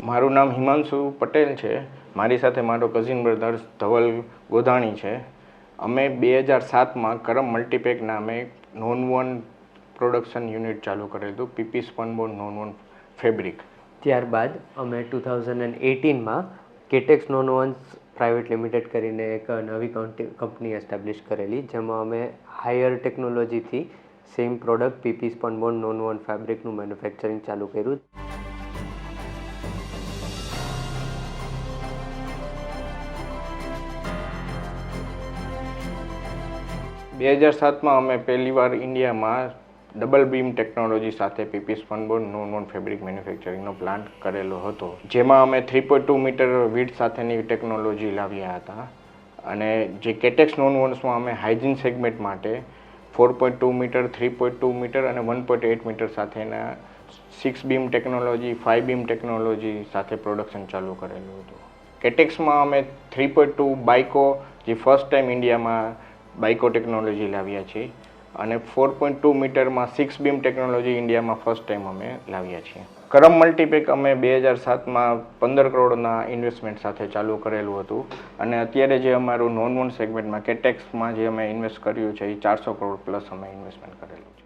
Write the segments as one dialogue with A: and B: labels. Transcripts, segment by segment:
A: મારું નામ હિમાંશુ પટેલ છે. મારી સાથે મારો કઝિન બ્રધર ધવલ ગોધાણી છે. અમે 2007માં કરમ મલ્ટીપેક નામે નોન-વોન પ્રોડક્શન યુનિટ ચાલુ કરેલું હતું, પીપી સ્પનબોર્ડ નોન-વોન ફેબ્રિક.
B: ત્યારબાદ અમે 2018માં કેટેક્સ નોન-વોન્સ પ્રાઇવેટ લિમિટેડ કરીને એક નવી કંપની એસ્ટાબ્લિશ કરેલી, જેમાં અમે હાયર ટેકનોલોજીથી same product PP spunbond nonwoven ફેબ્રિકનું મેન્યુફેક્ચરિંગ ચાલુ કર્યું.
A: બે 2007માં અમે પહેલીવાર ઇન્ડિયામાં ડબલ બીમ ટેકનોલોજી સાથે પીપી સ્પનબોર્ડ નોન-વોન ફેબ્રિક મેન્યુફેક્ચરિંગનો પ્લાન્ટ કરેલો હતો, જેમાં અમે 3.2 મીટર વિડ્થ સાથેની ટેકનોલોજી લાવ્યા હતા. અને જે કેટેક્સ નોન-વોન્સમાં અમે હાઇજીન સેગમેન્ટ માટે 4.2 મીટર, 3.2 મીટર અને 1.8 મીટર સાથેના 6 બીમ ટેકનોલોજી, 5 બીમ ટેકનોલોજી સાથે પ્રોડક્શન ચાલુ કરેલું હતું. કેટેક્સમાં અમે 3.2 બાઇકો, જે ફર્સ્ટ ટાઈમ ઇન્ડિયામાં બાઇકો ટેકનોલોજી લાવ્યા છીએ, અને 4.2 મીટરમાં 6 બીમ ટેકનોલોજી ઇન્ડિયામાં ફર્સ્ટ ટાઈમ અમે લાવ્યા છીએ. કરમ મલ્ટીપેક અમે 2007માં 15 કરોડના ઇન્વેસ્ટમેન્ટ સાથે ચાલુ કરેલું હતું, અને અત્યારે જે અમારું નોન-વોન સેગમેન્ટમાં કેટેક્સમાં જે અમે ઇન્વેસ્ટ કર્યું છે એ 400 કરોડ પ્લસ અમે ઇન્વેસ્ટમેન્ટ કરેલું છે.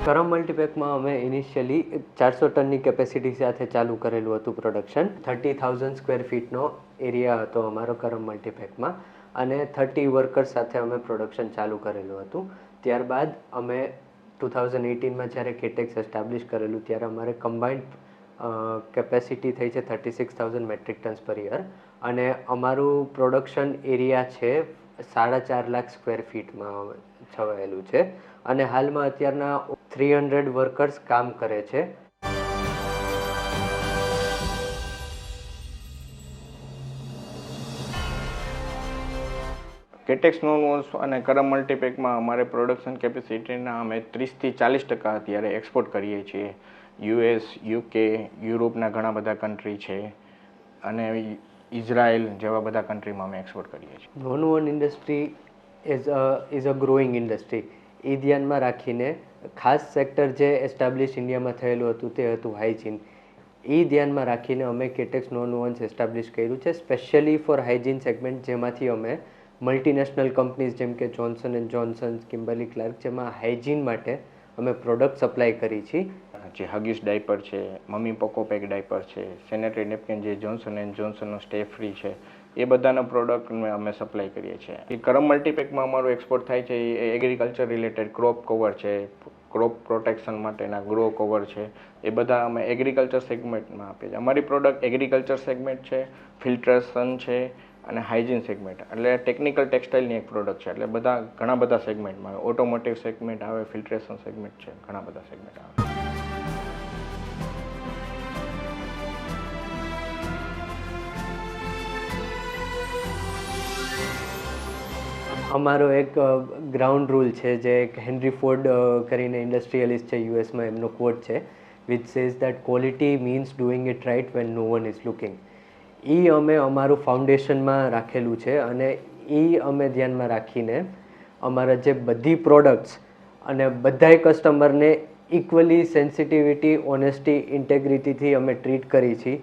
B: કરમ મલ્ટીપેકમાં અમે ઇનિશિયલી 400 ટનની કેપેસિટી સાથે ચાલુ કરેલું હતું પ્રોડક્શન. 30,000 સ્ક્વેર ફીટનો એરિયા હતો અમારો કરમ મલ્ટીપેકમાં, અને 30 વર્કર્સ સાથે અમે પ્રોડક્શન ચાલુ કરેલું હતું. ત્યારબાદ અમે 2018માં જ્યારે કેટેક્સ એસ્ટાબ્લિશ કરેલું ત્યારે અમારે કમ્બાઇન્ડ કેપેસિટી થઈ છે 36,000 મેટ્રિક ટન્સ પર યર, અને અમારું પ્રોડક્શન એરિયા છે 4.5 લાખ સ્ક્વેર ફીટમાં છવાયેલું છે, અને હાલમાં અત્યારના 300 વર્કર્સ કામ કરે છે.
A: કેટેક્સ નોન-વોન્સ અને કરમ મલ્ટીપેકમાં અમારે પ્રોડક્શન કેપેસિટીના અમે 30થી 40% અત્યારે એક્સપોર્ટ કરીએ છીએ. US, UK, યુરોપના ઘણા બધા કન્ટ્રી છે, અને ઇઝરાયલ જેવા બધા કન્ટ્રીમાં અમે એક્સપોર્ટ કરીએ છીએ.
B: Nonwoven industry is a growing industry. એ ધ્યાનમાં રાખીને ખાસ સેક્ટર જે એસ્ટાબ્લિશ ઇન્ડિયામાં થયેલું હતું તે હતું હાઇજીન. એ ધ્યાનમાં રાખીને અમે કેટેક્સ નોન-વોન્સ એસ્ટાબ્લિશ કર્યું છે સ્પેશિયલી ફોર હાઇજીન સેગમેન્ટ, જેમાંથી અમે મલ્ટીનેશનલ કંપનીઝ જેમ કે જોન્સન એન્ડ જોન્સન, કિમ્બર્લી ક્લાર્ક, જેમાં હાઇજીન માટે અમે પ્રોડક્ટ સપ્લાય કરી છે.
A: જે હગીસ ડાયપર છે, મમ્મી પોકો પેક ડાયપર છે, સેનેટરી નેપકિન જે જોન્સન એન્ડ જોન્સનનો સ્ટે ફ્રી છે, એ બધાના પ્રોડક્ટ અમે સપ્લાય કરીએ છીએ. એ કરમ મલ્ટીપેકમાં અમારું એક્સપોર્ટ થાય છે એ એગ્રીકલ્ચર રિલેટેડ ક્રોપ કવર છે, ક્રોપ પ્રોટેક્શન માટેના ગ્રો કવર છે, એ બધા અમે એગ્રીકલ્ચર સેગમેન્ટમાં આપીએ છીએ. અમારી પ્રોડક્ટ એગ્રીકલ્ચર સેગમેન્ટ છે, ફિલ્ટ્રેશન છે, અને હાઇજીન સેગમેન્ટ, એટલે ટેકનિકલ ટેક્સટાઇલની એક પ્રોડક્ટ છે. એટલે ઘણા બધા સેગમેન્ટમાં આવે, ઓટોમોટિવ સેગમેન્ટ આવે, ફિલ્ટ્રેશન સેગમેન્ટ છે, ઘણા બધા સેગમેન્ટ આવે.
B: અમારો એક ગ્રાઉન્ડ રૂલ છે, જે એક હેનરી ફોર્ડ કરીને ઇન્ડસ્ટ્રીયલિસ્ટ છે યુએસમાં, એમનો કોટ છે, which says that quality means doing it right when no one is looking. એ અમે અમારું ફાઉન્ડેશનમાં રાખેલું છે, અને એ અમે ધ્યાનમાં રાખીને અમારા જે બધી પ્રોડક્ટ્સ અને બધાય કસ્ટમરને ઇક્વલી સેન્સિટિવિટી, ઓનેસ્ટી, ઇન્ટેગ્રિટીથી અમે ટ્રીટ કરી છીએ.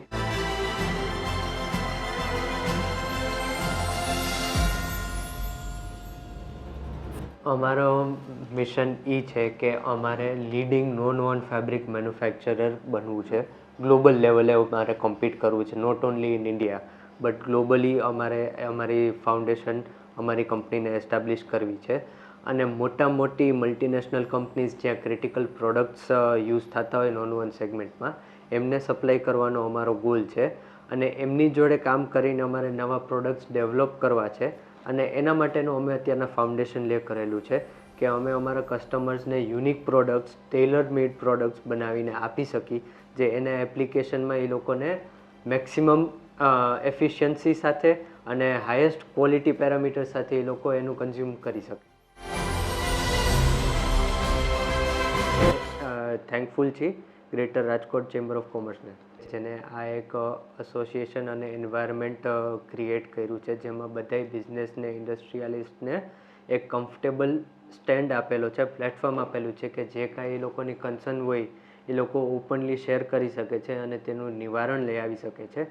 B: અમારો મિશન એ છે કે અમારે લીડિંગ નોન-વોન ફેબ્રિક મેન્યુફેક્ચરર બનવું છે. ગ્લોબલ લેવલે અમારે કોમ્પીટ કરવું છે, not only in India but globally અમારી ફાઉન્ડેશન, અમારી કંપનીને એસ્ટાબ્લિશ કરવી છે. અને મોટી મલ્ટીનેશનલ કંપનીઝ જ્યાં ક્રિટિકલ પ્રોડક્ટ્સ યુઝ થતા હોય નોન-વોન સેગમેન્ટમાં, એમને સપ્લાય કરવાનો અમારો ગોલ છે, અને એમની જોડે કામ કરીને અમારે નવા પ્રોડક્ટ્સ ડેવલપ કરવા છે. અને એના માટેનું અમે અત્યારના ફાઉન્ડેશન કરેલું છે કે અમે અમારા કસ્ટમર્સને યુનિક પ્રોડક્ટ્સ, ટેલર મેડ પ્રોડક્ટ્સ બનાવીને આપી શકી, જે એના એપ્લિકેશનમાં એ લોકોને મેક્સિમમ એફિશિયન્સી સાથે અને હાઈએસ્ટ ક્વોલિટી પેરામીટર સાથે એ લોકો એનું કન્ઝ્યુમ કરી શકે. થેન્કફુલ છીએ ગ્રેટર રાજકોટ ચેમ્બર ઓફ કોમર્સને. જેને આ એક એસોસિએશન અને એન્વાયરમેન્ટ ક્રિએટ કર્યું છે, જેમાં બધાય બિઝનેસને ઇન્ડસ્ટ્રીયાલિસ્ટને એક કમ્ફર્ટેબલ સ્ટેન્ડ આપેલો છે, પ્લેટફોર્મ આપેલું છે કે જે કાંઈ એ લોકોની કન્સર્ન હોય એ લોકો ઓપનલી શેર કરી શકે છે અને તેનું નિવારણ લઈ આવી શકે છે.